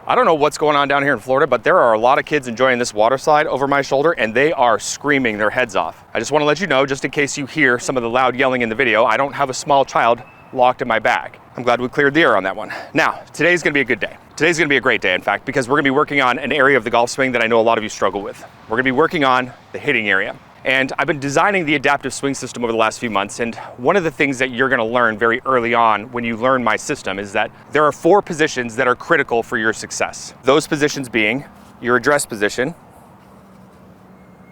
I don't know what's going on down here in Florida, but there are a lot of kids enjoying this water slide over my shoulder, and they are screaming their heads off. I just want to let you know, just in case you hear some of the loud yelling in the video, I don't have a small child locked in my bag. I'm glad we cleared the air on that one. Now, today's gonna be a good day. Today's gonna be a great day, in fact, because we're gonna be working on an area of the golf swing that I know a lot of you struggle with. We're gonna be working on the hitting area. And I've been designing the adaptive swing system over the last few months, and one of the things that you're gonna learn very early on when you learn my system is that there are 4 positions that are critical for your success. Those positions being your address position,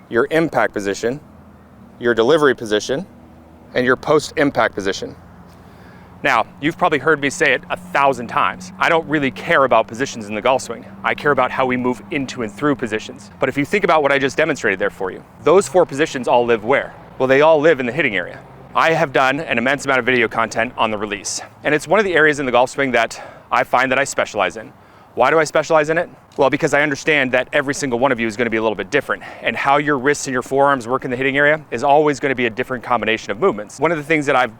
your impact position, your delivery position, and your post-impact position. Now, you've probably heard me say it 1,000 times. I don't really care about positions in the golf swing. I care about how we move into and through positions. But if you think about what I just demonstrated there for you, those 4 positions all live where? Well, they all live in the hitting area. I have done an immense amount of video content on the release, and it's one of the areas in the golf swing that I find that I specialize in. Why do I specialize in it? Well, because I understand that every single one of you is going to be a little bit different, and how your wrists and your forearms work in the hitting area is always going to be a different combination of movements. One of the things that I've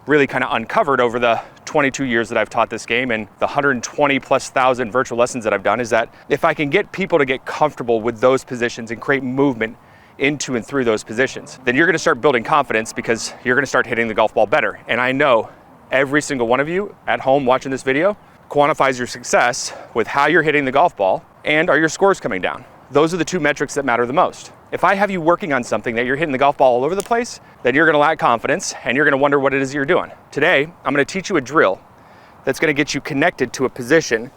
really kind of uncovered over the 22 years that I've taught this game and the 120,000+ virtual lessons that I've done is that if I can get people to get comfortable with those positions and create movement into and through those positions, then you're going to start building confidence because you're going to start hitting the golf ball better. And I know every single one of you at home watching this video quantifies your success with how you're hitting the golf ball and are your scores coming down. Those are the 2 metrics that matter the most. If I have you working on something that you're hitting the golf ball all over the place, then you're gonna lack confidence and you're gonna wonder what it is you're doing. Today, I'm gonna teach you a drill that's gonna get you connected to a position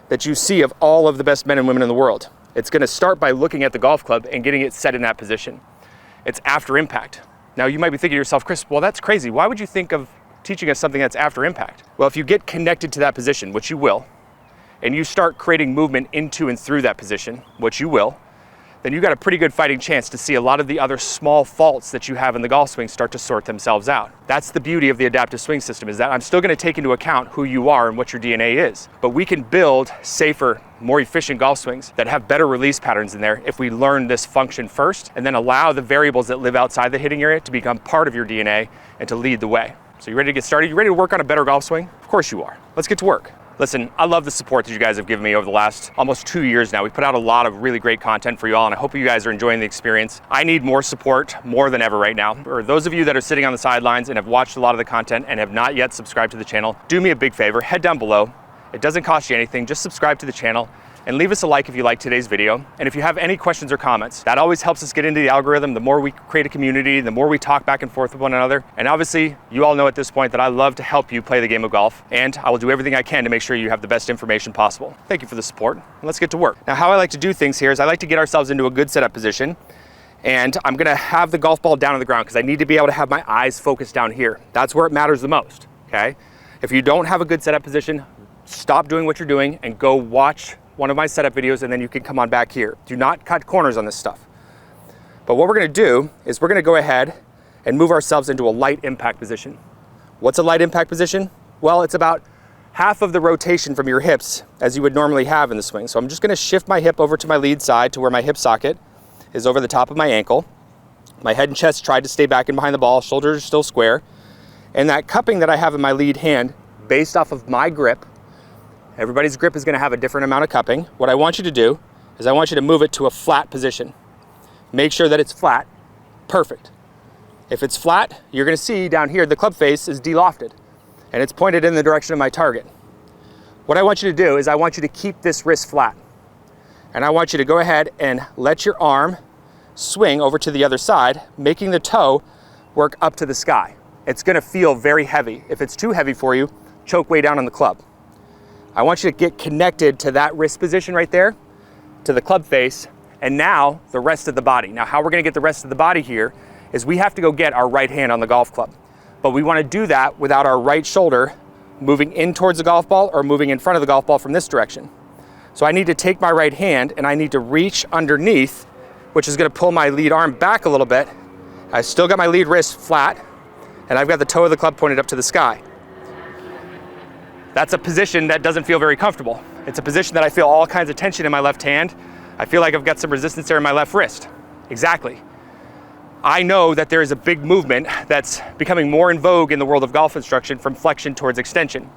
that you see of all of the best men and women in the world. It's gonna start by looking at the golf club and getting it set in that position. It's after impact. Now you might be thinking to yourself, Chris, well, that's crazy. Why would you think of teaching us something that's after impact? Well, if you get connected to that position, which you will, and you start creating movement into and through that position, which you will, then you got a pretty good fighting chance to see a lot of the other small faults that you have in the golf swing start to sort themselves out. That's the beauty of the adaptive swing system, is that I'm still gonna take into account who you are and what your DNA is, but we can build safer, more efficient golf swings that have better release patterns in there if we learn this function first and then allow the variables that live outside the hitting area to become part of your DNA and to lead the way. So you ready to get started? You ready to work on a better golf swing? Of course you are. Let's get to work. Listen, I love the support that you guys have given me over the last almost 2 years now. We put out a lot of really great content for you all, and I hope you guys are enjoying the experience. I need more support more than ever right now. For those of you that are sitting on the sidelines and have watched a lot of the content and have not yet subscribed to the channel, do me a big favor, head down below. It doesn't cost you anything, just subscribe to the channel and leave us a like if you like today's video. And if you have any questions or comments, that always helps us get into the algorithm. The more we create a community, the more we talk back and forth with one another. And obviously, you all know at this point that I love to help you play the game of golf, and I will do everything I can to make sure you have the best information possible. Thank you for the support, and let's get to work. Now, how I like to do things here is I like to get ourselves into a good setup position, and I'm gonna have the golf ball down on the ground because I need to be able to have my eyes focused down here. That's where it matters the most, okay? If you don't have a good setup position, stop doing what you're doing and go watch one of my setup videos, and then you can come on back here. Do not cut corners on this stuff. But what we're gonna do is we're gonna go ahead and move ourselves into a light impact position. What's a light impact position? Well, it's about half of the rotation from your hips as you would normally have in the swing. So I'm just gonna shift my hip over to my lead side to where my hip socket is over the top of my ankle. My head and chest tried to stay back in behind the ball, shoulders are still square. And that cupping that I have in my lead hand, based off of my grip, everybody's grip is gonna have a different amount of cupping. What I want you to do is I want you to move it to a flat position. Make sure that it's flat. Perfect. If it's flat, you're gonna see down here the club face is de-lofted and it's pointed in the direction of my target. What I want you to do is I want you to keep this wrist flat. And I want you to go ahead and let your arm swing over to the other side, making the toe work up to the sky. It's gonna feel very heavy. If it's too heavy for you, choke way down on the club. I want you to get connected to that wrist position right there, to the club face, and now the rest of the body. Now, how we're gonna get the rest of the body here is we have to go get our right hand on the golf club. But we wanna do that without our right shoulder moving in towards the golf ball or moving in front of the golf ball from this direction. So I need to take my right hand and I need to reach underneath, which is gonna pull my lead arm back a little bit. I still got my lead wrist flat, and I've got the toe of the club pointed up to the sky. That's a position that doesn't feel very comfortable. It's a position that I feel all kinds of tension in my left hand. I feel like I've got some resistance there in my left wrist. Exactly. I know that there is a big movement that's becoming more in vogue in the world of golf instruction from flexion towards extension.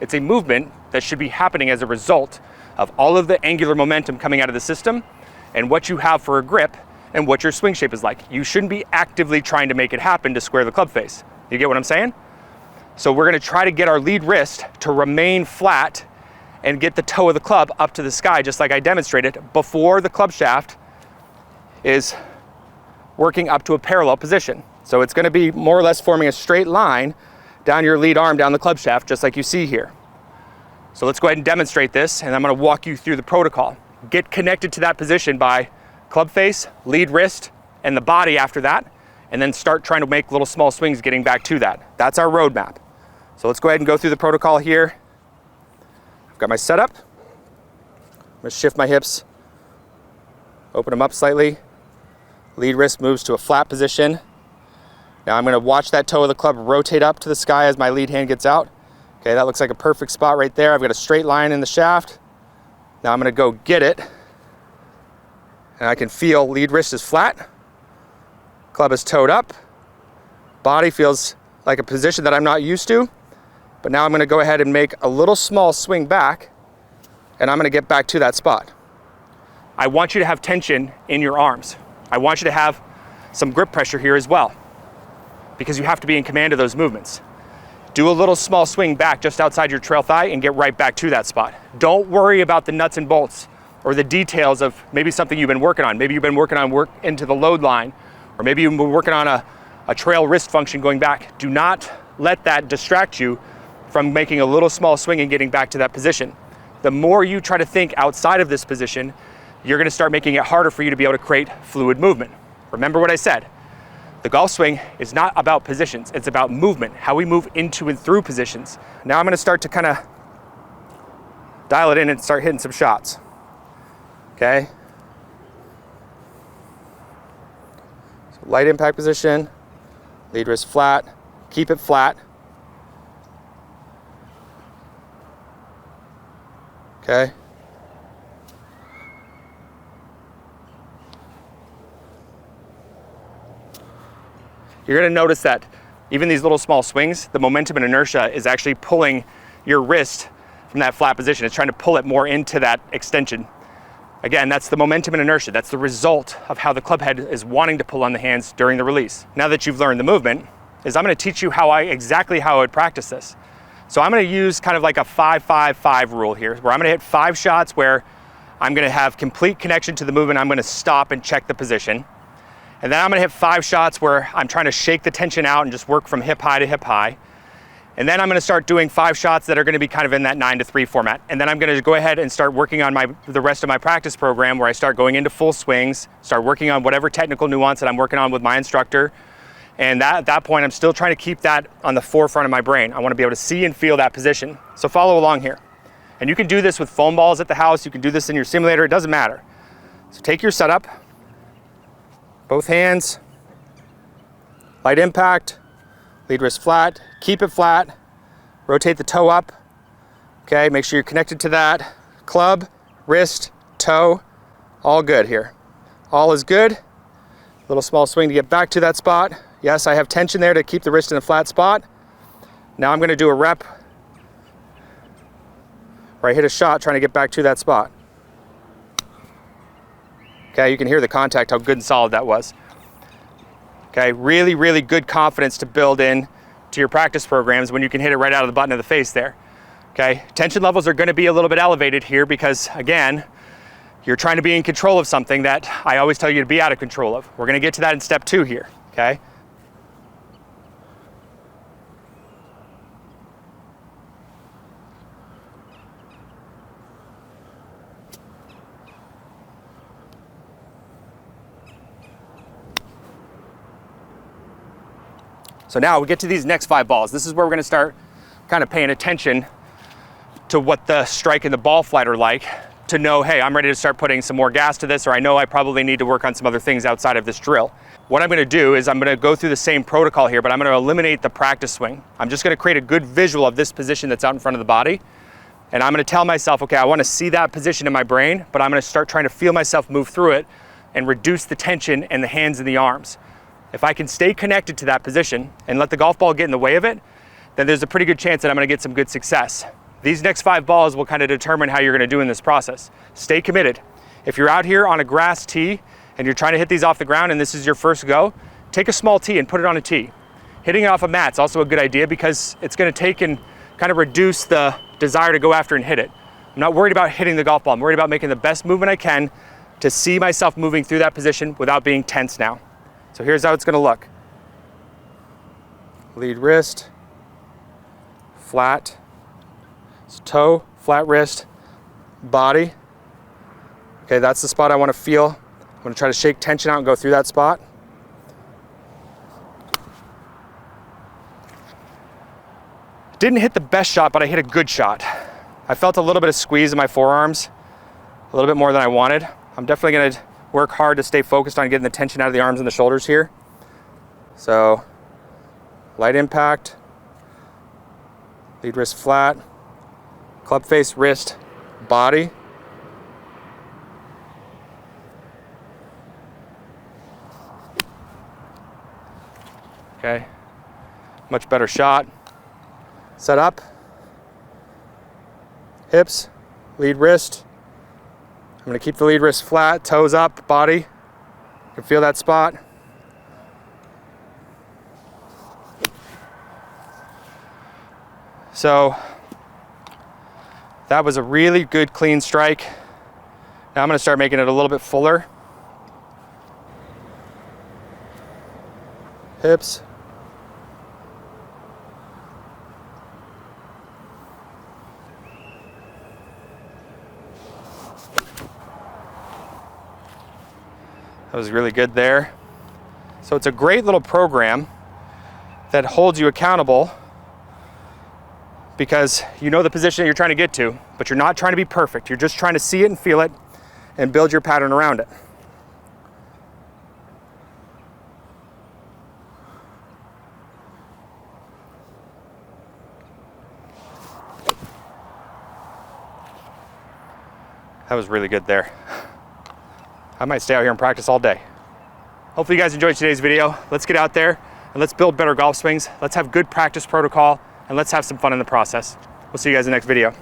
It's a movement that should be happening as a result of all of the angular momentum coming out of the system and what you have for a grip and what your swing shape is like. You shouldn't be actively trying to make it happen to square the club face. You get what I'm saying? So we're gonna try to get our lead wrist to remain flat and get the toe of the club up to the sky, just like I demonstrated, before the club shaft is working up to a parallel position. So it's gonna be more or less forming a straight line down your lead arm, down the club shaft, just like you see here. So let's go ahead and demonstrate this, and I'm gonna walk you through the protocol. Get connected to that position by club face, lead wrist, and the body after that, and then start trying to make little small swings getting back to that. That's our roadmap. So let's go ahead and go through the protocol here. I've got my setup. I'm gonna shift my hips, open them up slightly. Lead wrist moves to a flat position. Now I'm gonna watch that toe of the club rotate up to the sky as my lead hand gets out. Okay, that looks like a perfect spot right there. I've got a straight line in the shaft. Now I'm gonna go get it. And I can feel lead wrist is flat. Club is toed up. Body feels like a position that I'm not used to. But now I'm gonna go ahead and make a little small swing back, and I'm gonna get back to that spot. I want you to have tension in your arms. I want you to have some grip pressure here as well, because you have to be in command of those movements. Do a little small swing back just outside your trail thigh and get right back to that spot. Don't worry about the nuts and bolts or the details of maybe something you've been working on. Maybe you've been working on work into the load line, or maybe you've been working on a trail wrist function going back. Do not let that distract you from making a little small swing and getting back to that position. The more you try to think outside of this position, you're gonna start making it harder for you to be able to create fluid movement. Remember what I said. The golf swing is not about positions, it's about movement, how we move into and through positions. Now I'm gonna start to kind of dial it in and start hitting some shots, okay? So light impact position, lead wrist flat, keep it flat. Okay? You're gonna notice that even these little small swings, the momentum and inertia is actually pulling your wrist from that flat position. It's trying to pull it more into that extension. Again, that's the momentum and inertia. That's the result of how the club head is wanting to pull on the hands during the release. Now that you've learned the movement, I'm gonna teach you exactly how I would practice this. So I'm gonna use kind of like a 5-5-5 rule here, where I'm gonna hit 5 shots where I'm gonna have complete connection to the movement. I'm gonna stop and check the position. And then I'm gonna hit 5 shots where I'm trying to shake the tension out and just work from hip high to hip high. And then I'm gonna start doing 5 shots that are gonna be kind of in that 9-3 format. And then I'm gonna go ahead and start working on the rest of my practice program, where I start going into full swings, start working on whatever technical nuance that I'm working on with my instructor. And at that point, I'm still trying to keep that on the forefront of my brain. I wanna be able to see and feel that position. So follow along here. And you can do this with foam balls at the house, you can do this in your simulator, it doesn't matter. So take your setup, both hands, light impact, lead wrist flat, keep it flat, rotate the toe up, okay? Make sure you're connected to that. Club, wrist, toe, all good here. All is good. Little small swing to get back to that spot. Yes, I have tension there to keep the wrist in a flat spot. Now I'm gonna do a rep where I hit a shot trying to get back to that spot. Okay, you can hear the contact, how good and solid that was. Okay, really, really good confidence to build in to your practice programs when you can hit it right out of the button of the face there. Okay, tension levels are gonna be a little bit elevated here because, again, you're trying to be in control of something that I always tell you to be out of control of. We're gonna get to that in step 2 here, okay? So now we get to these next 5 balls. This is where we're gonna start kind of paying attention to what the strike and the ball flight are like, to know, hey, I'm ready to start putting some more gas to this, or I know I probably need to work on some other things outside of this drill. What I'm gonna do is I'm gonna go through the same protocol here, but I'm gonna eliminate the practice swing. I'm just gonna create a good visual of this position that's out in front of the body. And I'm gonna tell myself, okay, I wanna see that position in my brain, but I'm gonna start trying to feel myself move through it and reduce the tension in the hands and the arms. If I can stay connected to that position and let the golf ball get in the way of it, then there's a pretty good chance that I'm gonna get some good success. These next 5 balls will kind of determine how you're gonna do in this process. Stay committed. If you're out here on a grass tee and you're trying to hit these off the ground and this is your first go, take a small tee and put it on a tee. Hitting it off a mat's also a good idea because it's gonna take and kind of reduce the desire to go after and hit it. I'm not worried about hitting the golf ball. I'm worried about making the best movement I can to see myself moving through that position without being tense now. So here's how it's gonna look. Lead wrist, flat, toe, flat wrist, body. Okay, that's the spot I wanna feel. I'm gonna try to shake tension out and go through that spot. Didn't hit the best shot, but I hit a good shot. I felt a little bit of squeeze in my forearms, a little bit more than I wanted. I'm definitely gonna work hard to stay focused on getting the tension out of the arms and the shoulders here. So, light impact, lead wrist flat, club face, wrist, body. Okay, much better shot. Set up, hips, lead wrist. I'm gonna keep the lead wrist flat, toes up, body. You can feel that spot. So that was a really good clean strike. Now I'm gonna start making it a little bit fuller. Hips. That was really good there. So it's a great little program that holds you accountable because you know the position that you're trying to get to, but you're not trying to be perfect. You're just trying to see it and feel it and build your pattern around it. That was really good there. I might stay out here and practice all day. Hopefully you guys enjoyed today's video. Let's get out there and let's build better golf swings. Let's have good practice protocol and let's have some fun in the process. We'll see you guys in the next video.